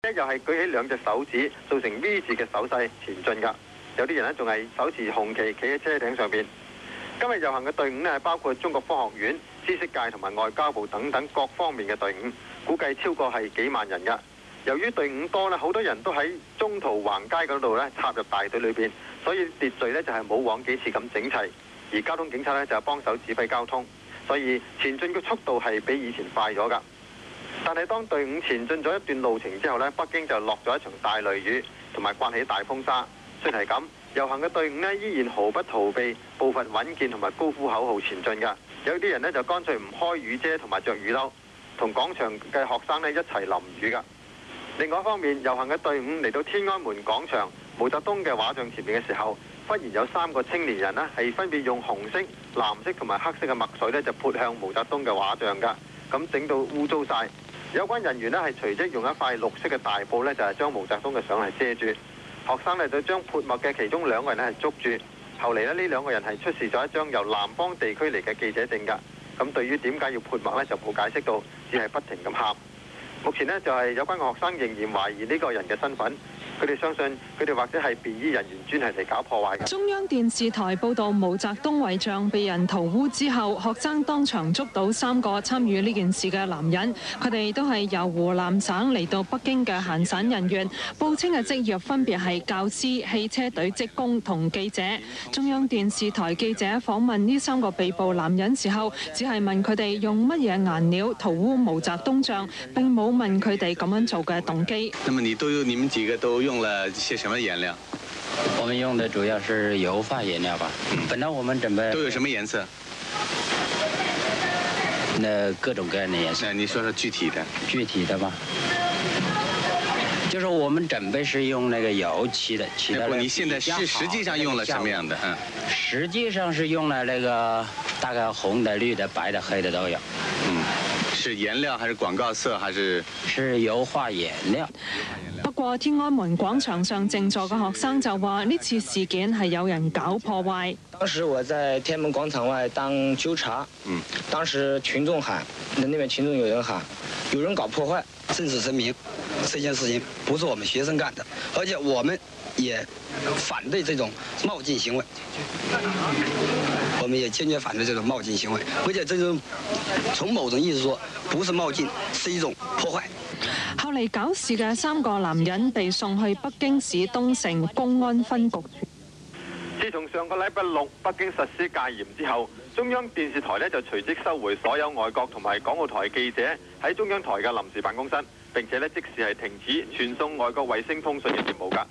咧又係舉起兩隻手指，做成 V 字嘅手勢前進㗎。有啲人咧仲係手持紅旗，企喺車頂上邊。今日遊行嘅隊伍咧係包括中國科學院、知識界同埋外交部等等各方面嘅隊伍，估計超過係幾萬人㗎。由於隊伍多咧，好多人都喺中途橫街嗰度咧插入大隊裏邊，所以秩序咧就係冇往幾次咁整齊。而交通警察咧就係幫手指揮交通，所以前進嘅速度係比以前快咗㗎。但係當隊伍前進咗一段路程之後咧，北京就落咗一場大雷雨，同埋颳起大風沙。雖然係咁，遊行嘅隊伍呢依然毫不逃避，步伐穩健同埋高呼口號前進㗎。有啲人呢就乾脆唔開雨遮同埋着雨褸，同廣場嘅學生呢一齊淋雨㗎。另外一方面，遊行嘅隊伍嚟到天安門廣場毛澤東嘅畫像前面嘅時候，忽然有3個青年人呢係分別用紅色、藍色同埋黑色嘅墨水呢就潑向毛澤東嘅畫像㗎，咁整到污糟晒。有關人員呢係隨即用一塊綠色嘅大布呢就係將毛澤東嘅相係遮住。學生呢就將潑墨嘅其中2個人呢係捉住。後嚟呢2個人係出示咗一張由南方地區嚟嘅記者證㗎。咁對於點解要潑墨呢，就冇解釋到，只係不停咁喊。目前呢，就係有關嘅學生仍然懷疑呢個人嘅身份。佢哋相信佢哋或者係便衣人員專係嚟搞破壞嘅。中央電視台報道，毛澤東遺像被人塗污之後，學生當場捉到3個參與呢件事嘅男人，佢哋都係由湖南省嚟到北京嘅閒散人員，報稱嘅職業分別係教師、汽車隊職工同記者。中央電視台記者訪問呢3個被捕男人時候，只係問佢哋用乜嘢顏料塗污毛澤東像，並冇問佢哋咁樣做嘅動機。那麼你們幾個都用了些什麼顏料？我們用的主要是油畫顏料吧。本來我們準備都有什麼顏色？那各種各樣的顏色。那你說說具體的。具體的吧，就是我們準備是用那個油漆的。不，你現在是實際上用了什麼樣的？實際上是用了那個大概紅的、綠的、白的、黑的都有。是顏料還是廣告色還是？是油畫顏料。不過天安門廣場上靜坐嘅學生就話呢次事件係有人搞破壞。當時我在天安門廣場外當糾察，當時群眾喊，那邊群眾有人喊，有人搞破壞。正式聲明，這件事情不是我們學生幹的，而且我們也反對這種冒進行為。我們也堅決反對這種冒進行為，而且這種從某種意思說，不是冒進，是一種破壞。後嚟搞事嘅3個男人被送去北京市東城公安分局。自從上個禮拜6北京實施戒嚴之後，中央電視台呢就隨即收回所有外國同埋港澳台記者喺中央台嘅臨時辦公室，並且呢即時係停止傳送外國衛星通訊嘅業務㗎。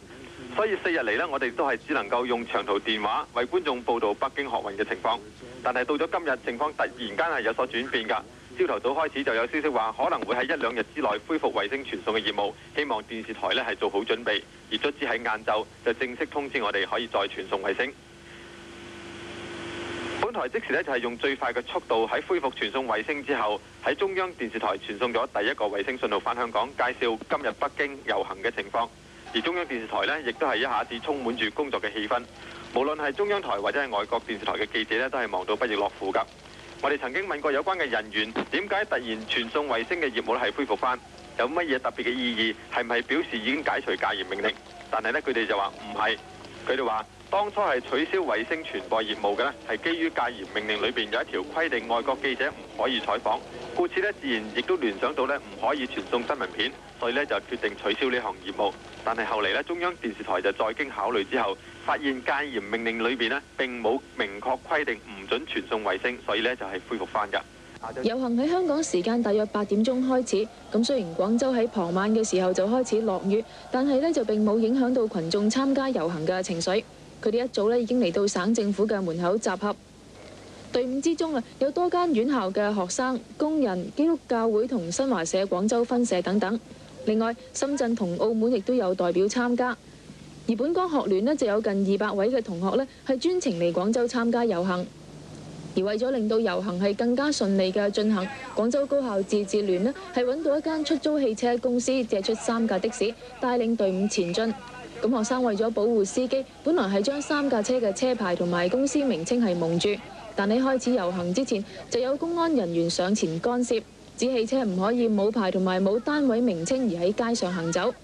所以4日嚟呢，我哋都係只能夠用長途電話為觀眾報導北京學運嘅情況。但係到咗今日，情況突然間係有所轉變㗎。朝頭早開始就有消息話，可能會喺1-2日之內恢復衛星傳送嘅業務，希望電視台呢係做好準備。而卒之喺晏晝就正式通知我哋可以再傳送衛星。本台即時呢就係用最快嘅速度喺恢復傳送衛星之後，喺中央電視台傳送咗第一個衛星信號返香港，介紹今日北京遊行嘅情況。而中央電視台呢，亦都係一下子充滿住工作嘅氣氛。無論係中央台或者係外國電視台嘅記者呢，都係忙到不亦樂乎㗎。我哋曾經問過有關嘅人員，點解突然傳送衛星嘅業務係恢復返？有乜嘢特別嘅意義？係唔係表示已經解除戒嚴命令？但係呢，佢哋就話唔係。佢哋話當初係取消衛星傳播業務嘅呢，係基於戒嚴命令裏邊有一條規定，外國記者唔可以採訪，故此呢，自然亦都聯想到呢唔可以傳送新聞片，所以呢，就決定取消呢項業務。但係後嚟呢，中央電視台就再經考慮之後，發現戒嚴命令裏邊呢並冇明確規定唔准傳送衛星，所以呢，就係恢復翻㗎。遊行喺香港時間大約8點鐘開始，咁雖然廣州喺傍晚嘅時候就開始落雨，但係呢就並冇影響到群眾參加遊行嘅情緒。佢哋一早呢已經嚟到省政府嘅門口集合。隊伍之中有多間院校嘅學生、工人、基督教會同新華社廣州分社等等。另外，深圳同澳門亦都有代表參加。而本港學聯呢就有近200位嘅同學呢係專程嚟廣州參加遊行。而為咗令到遊行係更加順利嘅進行，廣州高校自治聯呢係揾到一間出租汽車公司借出3架的士，帶領隊伍前進。咁學生為咗保護司機，本來係將3架車嘅車牌同埋公司名稱係蒙住，但喺開始遊行之前，就有公安人員上前干涉，指汽車唔可以冇牌同埋冇單位名稱而喺街上行走。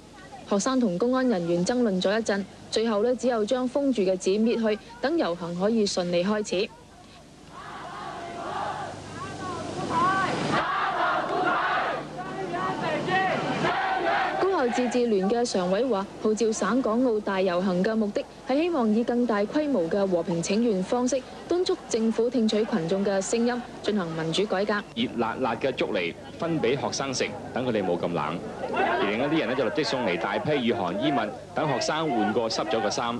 學生同公安人員爭論咗一陣，最後呢只有將封住嘅紙搣去，等遊行可以順利開始。自治聯嘅常委話，號召省港澳大遊行嘅目的係希望以更大規模嘅和平請願方式，敦促政府聽取群眾嘅聲音，進行民主改革。熱辣辣嘅粥嚟分俾學生食，等佢哋冇咁冷。而另一啲人呢，就立即送嚟大批御寒衣物，等學生換過濕咗嘅衫。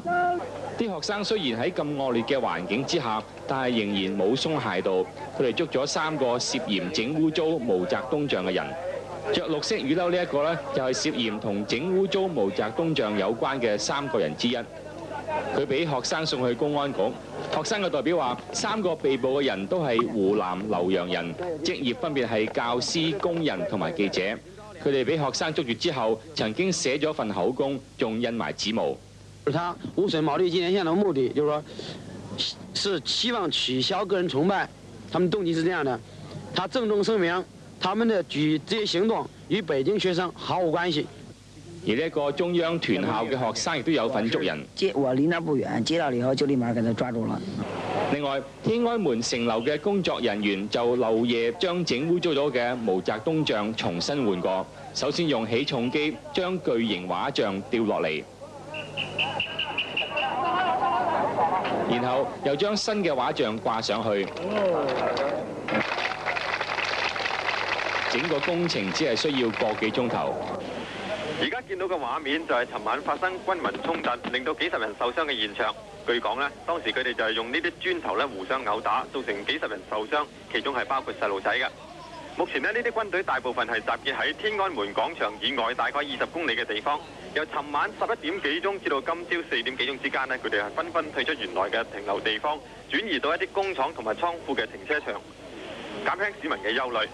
啲學生雖然喺咁惡劣嘅環境之下，但係仍然冇鬆懈到。佢哋捉咗3個涉嫌整污糟毛澤東像嘅人。着綠色雨褸呢一個呢，就係涉嫌同整污糟毛澤東像有關嘅3個人之一。佢俾學生送去公安局。學生嘅代表話，3個被捕嘅人都係湖南瀏陽人，職業分別係教師、工人同埋記者。佢哋俾學生捉住之後，曾經寫咗份口供，仲印埋指模。他5水毛利紀念線的目的，就是說，是希望取消個人崇拜。他們動機是這樣的，他鄭重聲明。他們的這些行動與北京學生毫無關係。而呢一個中央團校嘅學生亦都有份捉人。我離那不遠，接到了以後就立馬給他抓住了。另外，天安門城樓嘅工作人員就漏夜將整污糟咗嘅毛澤東像重新換過。首先用起重機將巨型畫像吊落嚟，然後又將新嘅畫像掛上去。整個工程只係需要個幾鐘頭。而家見到嘅畫面就係尋晚發生軍民衝突，令到幾十人受傷嘅現場。據講呢，當時佢哋就係用呢啲磚頭咧互相毆打，造成幾十人受傷，其中係包括細路仔嘅。目前呢啲軍隊大部分係集結喺天安門廣場以外大概20公里嘅地方。由尋晚11點幾鐘至到今朝4點幾鐘之間呢，佢哋係紛紛退出原來嘅停留地方，轉移到一啲工廠同埋倉庫嘅停車場，減輕市民嘅憂慮。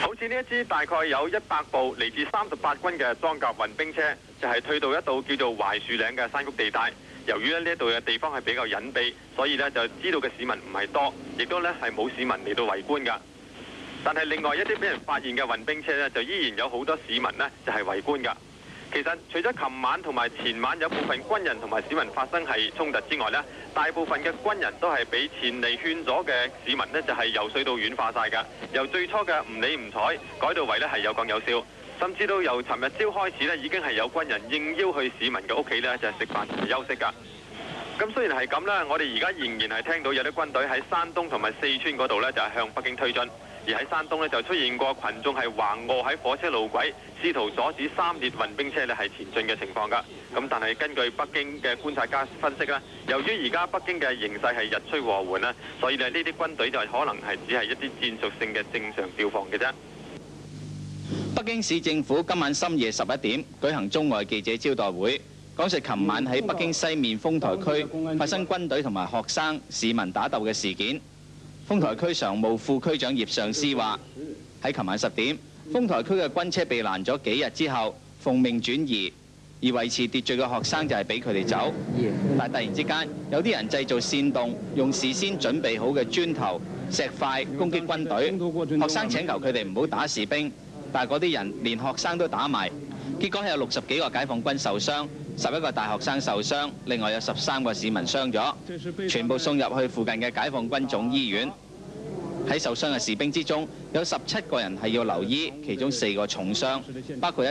好似呢一支大概有100部嚟自38軍嘅裝甲運兵車，就係退到一度叫做槐樹嶺嘅山谷地帶。由於呢一度嘅地方係比較隱蔽，所以呢就知道嘅市民唔係多，亦都呢係冇市民嚟到圍觀㗎。但係另外一啲俾人發現嘅運兵車呢，就依然有好多市民呢就係圍觀㗎。其實除咗琴晚同埋前晚有部分軍人同埋市民發生係衝突之外呢，大部分嘅軍人都係俾前嚟勸阻嘅市民呢就係游說到軟化晒㗎。由最初嘅唔理唔睬，改到為呢係有講有笑，甚至到由尋日朝開始呢已經係有軍人應邀去市民嘅屋企呢就係食飯同埋休息㗎。咁雖然係咁啦，我哋而家仍然係聽到有啲軍隊喺山東同埋四川嗰度呢就係向北京推進。而喺山東呢，就出現過群眾係橫臥喺火車路軌，試圖阻止3列運兵車呢係前進嘅情況㗎。咁但係根據北京嘅觀察家分析呢，由於而家北京嘅形勢係日趨和緩啦，所以呢啲軍隊就可能係只係一啲戰術性嘅正常調防嘅啫。北京市政府今晚深夜11點舉行中外記者招待會，講述琴晚喺北京西面豐台區發生軍隊同埋學生市民打鬥嘅事件。豐台區常務副區長葉尚思話：喺琴晚10點，豐台區嘅軍車被攔咗幾日之後，奉命轉移，而維持秩序嘅學生就係俾佢哋走。但突然之間，有啲人製造煽動，用事先準備好嘅磚頭、石塊攻擊軍隊。學生請求佢哋唔好打士兵，但係嗰啲人連學生都打埋，結果係有60幾個解放軍受傷，11個大學生受傷，另外有13個市民傷咗，全部送入去附近嘅解放軍總醫院。喺受傷嘅士兵之中，有17個人係要留醫，其中4個重傷，包括一